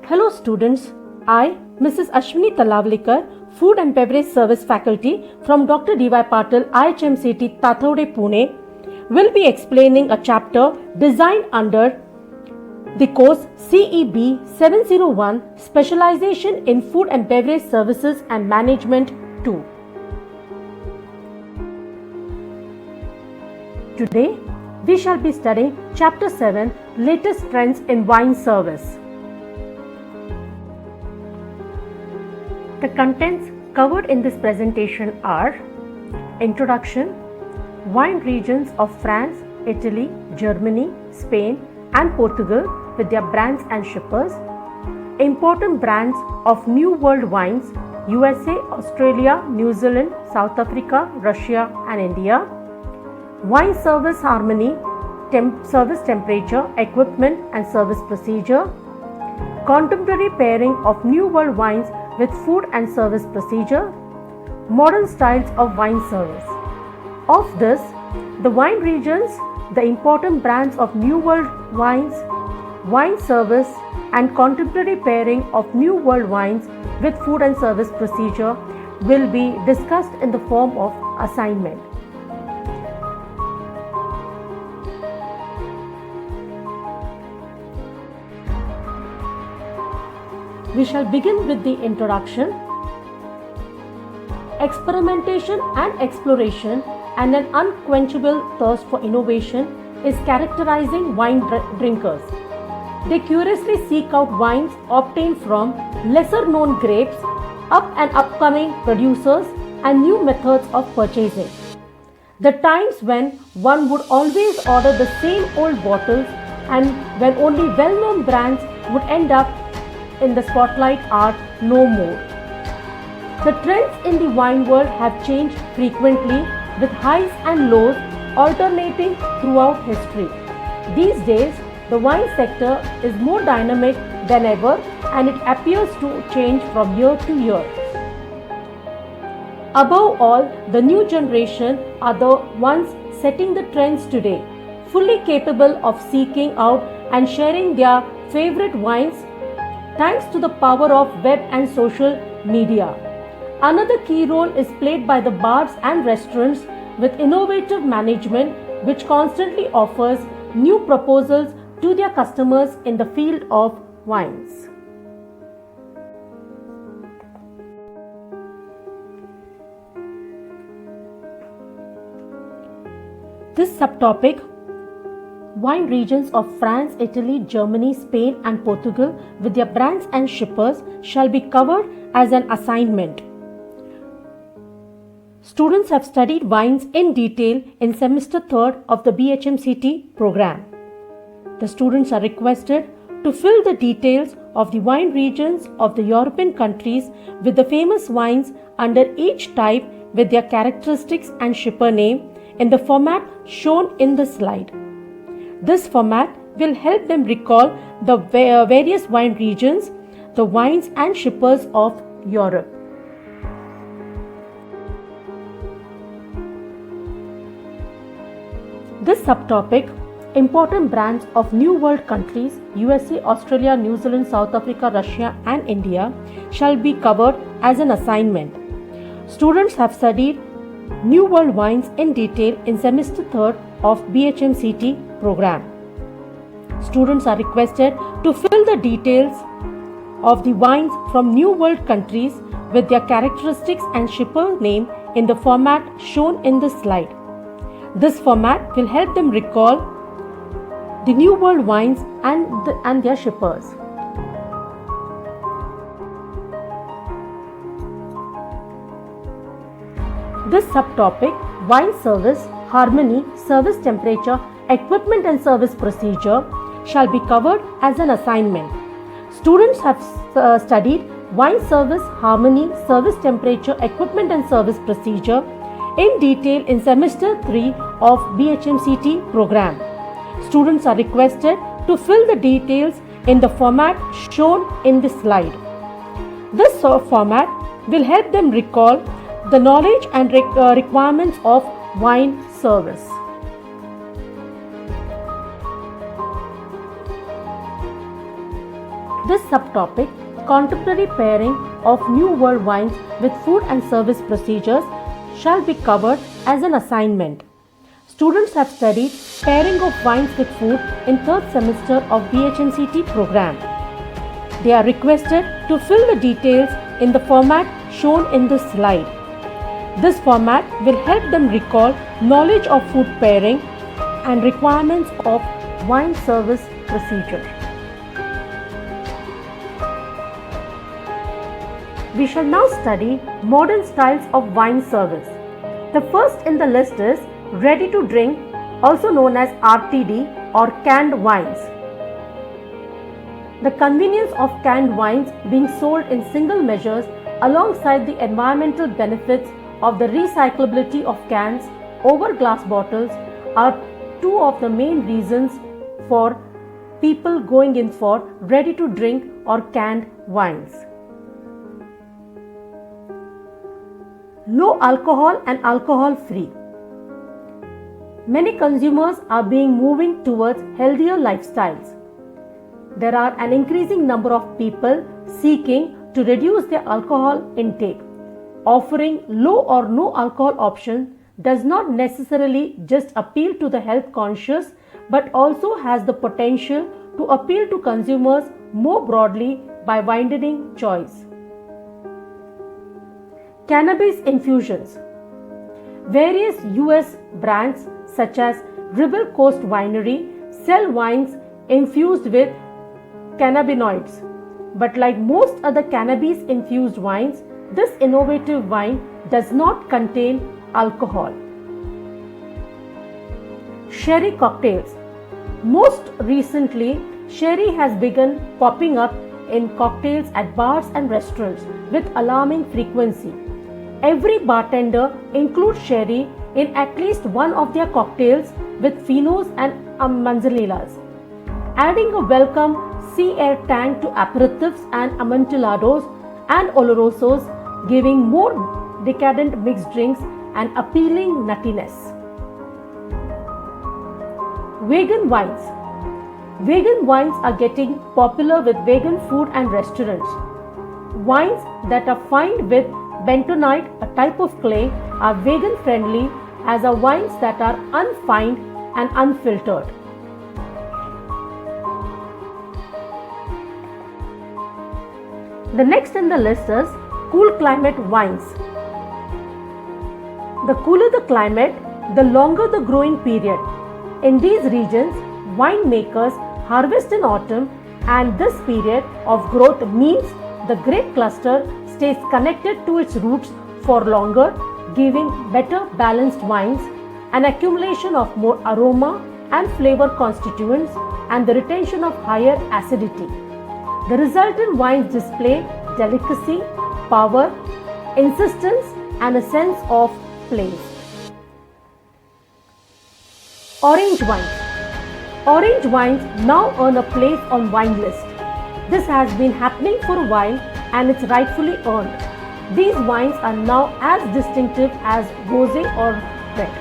Hello students, I, Mrs. Ashwini Talavlikar, Food and Beverage Service Faculty from Dr. D.Y. Patil, IHMCT, Tathode, Pune, will be explaining a chapter designed under the course CEB 701 Specialization in Food and Beverage Services and Management 2. Today, we shall be studying Chapter 7 Latest Trends in Wine Service. The contents covered in this presentation are Introduction, Wine regions of France, Italy, Germany, Spain and Portugal with their brands and shippers, important brands of New World wines, USA, Australia, New Zealand, South Africa, Russia and India, wine service harmony, service temperature, equipment and service procedure, contemporary pairing of New World wines with food and service procedure, modern styles of wine service. Of this, the wine regions, the important brands of New World wines, wine service and contemporary pairing of New World wines with food and service procedure will be discussed in the form of assignment. We shall begin with the introduction. Experimentation and exploration and an unquenchable thirst for innovation is characterizing wine drinkers. They curiously seek out wines obtained from lesser known grapes, up and upcoming producers and new methods of purchasing. The times when one would always order the same old bottles and when only well-known brands would end up in the spotlight are no more. The trends in the wine world have changed frequently with highs and lows alternating throughout history. These days, the wine sector is more dynamic than ever and it appears to change from year to year. Above all, the new generation are the ones setting the trends today, fully capable of seeking out and sharing their favorite wines thanks to the power of web and social media. Another key role is played by the bars and restaurants with innovative management which constantly offers new proposals to their customers in the field of wines. This subtopic, wine regions of France, Italy, Germany, Spain and Portugal with their brands and shippers shall be covered as an assignment. Students have studied wines in detail in semester 3rd of the BHMCT program. The students are requested to fill the details of the wine regions of the European countries with the famous wines under each type with their characteristics and shipper name in the format shown in the slide. This format will help them recall the various wine regions, the wines and shippers of Europe. This subtopic, important brands of New World countries, USA, Australia, New Zealand, South Africa, Russia and India shall be covered as an assignment. Students have studied New World wines in detail in semester 3rd of BHMCT program. Students are requested to fill the details of the wines from New World countries with their characteristics and shipper name in the format shown in the slide. This format will help them recall the New World wines and their shippers. This subtopic, wine service, harmony, service temperature, equipment and service procedure shall be covered as an assignment. Students have studied wine service, harmony, service temperature, equipment and service procedure in detail in semester 3 of BHMCT program. Students are requested to fill the details in the format shown in the slide. This format will help them recall the knowledge and requirements of wine service. This subtopic, Contemporary Pairing of New World Wines with Food and Service Procedures, shall be covered as an assignment. Students have studied pairing of wines with food in third semester of BHNCT program. They are requested to fill the details in the format shown in this slide. This format will help them recall knowledge of food pairing and requirements of wine service procedure. We shall now study modern styles of wine service. The first in the list is ready to drink, also known as RTD or canned wines. The convenience of canned wines being sold in single measures alongside the environmental benefits of the recyclability of cans over glass bottles are two of the main reasons for people going in for ready to drink or canned wines. Low alcohol and alcohol free. Many consumers are moving towards healthier lifestyles. There are an increasing number of people seeking to reduce their alcohol intake. Offering low or no alcohol option does not necessarily just appeal to the health conscious but also has the potential to appeal to consumers more broadly by widening choice. Cannabis infusions. Various US brands such as Rebel Coast Winery sell wines infused with cannabinoids. But like most other cannabis infused wines, this innovative wine does not contain alcohol. Sherry cocktails. Most recently, sherry has begun popping up in cocktails at bars and restaurants with alarming frequency. Every bartender includes sherry in at least one of their cocktails with finos and manzanitas, adding a welcome sea air tang to aperitifs and amontillados and olorosos, giving more decadent mixed drinks and appealing nuttiness. Vegan wines. Vegan wines are getting popular with vegan food and restaurants. Wines that are fined with bentonite, a type of clay, are vegan friendly as are wines that are unfined and unfiltered. The next in the list is cool climate wines. The cooler the climate, the longer the growing period. In these regions, winemakers harvest in autumn, and this period of growth means the grape cluster stays connected to its roots for longer, giving better balanced wines, an accumulation of more aroma and flavor constituents, and the retention of higher acidity. The resultant wines display delicacy, power, insistence, and a sense of place. Orange wines. Orange wines now earn a place on wine list. This has been happening for a while and it's rightfully earned. These wines are now as distinctive as rosé or red.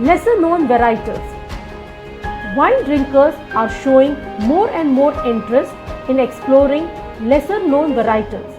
Lesser known varietals. Wine drinkers are showing more and more interest in exploring lesser known varietals.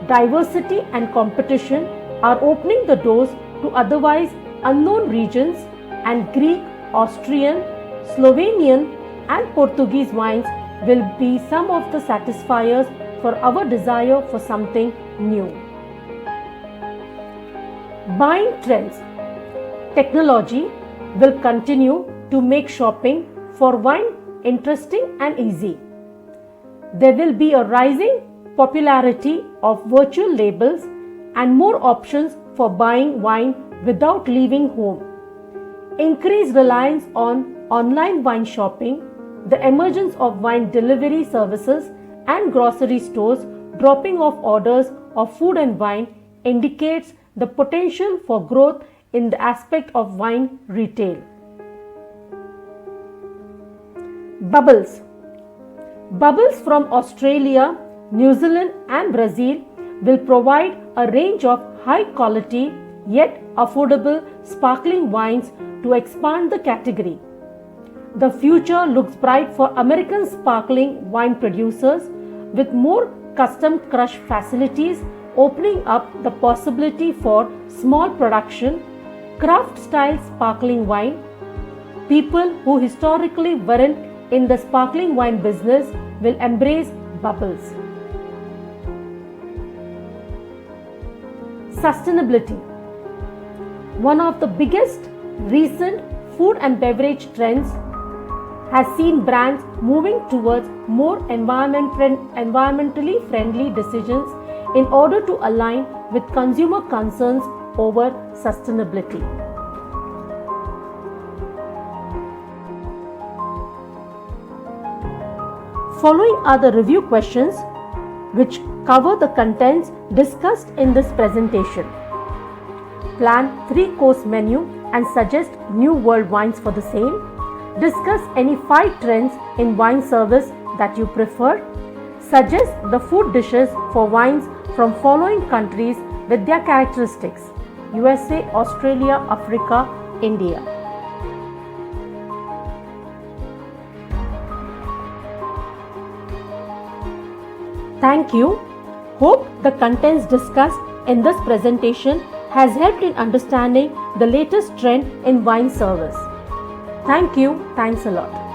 Diversity and competition are opening the doors to otherwise unknown regions, and Greek, Austrian, Slovenian and Portuguese wines will be some of the satisfiers for our desire for something new. Buying trends. Technology will continue to make shopping for wine interesting and easy. There will be a rising popularity of virtual labels and more options for buying wine without leaving home. Increased reliance on online wine shopping, the emergence of wine delivery services and grocery stores dropping off orders of food and wine indicates the potential for growth in the aspect of wine retail. Bubbles. Bubbles from Australia, New Zealand and Brazil will provide a range of high quality yet affordable sparkling wines to expand the category. The future looks bright for American sparkling wine producers with more custom crush facilities opening up the possibility for small production, craft style sparkling wine. People who historically weren't in the sparkling wine business will embrace bubbles. Sustainability. One of the biggest recent food and beverage trends has seen brands moving towards more environmentally friendly decisions in order to align with consumer concerns over sustainability. Following are the review questions which cover the contents discussed in this presentation. Plan 3-course menu and suggest new world wines for the same. Discuss any 5 trends in wine service that you prefer. Suggest the food dishes for wines from following countries with their characteristics: USA, Australia, Africa, India. Thank you. Hope the contents discussed in this presentation has helped in understanding the latest trend in wine service. Thank you. Thanks a lot.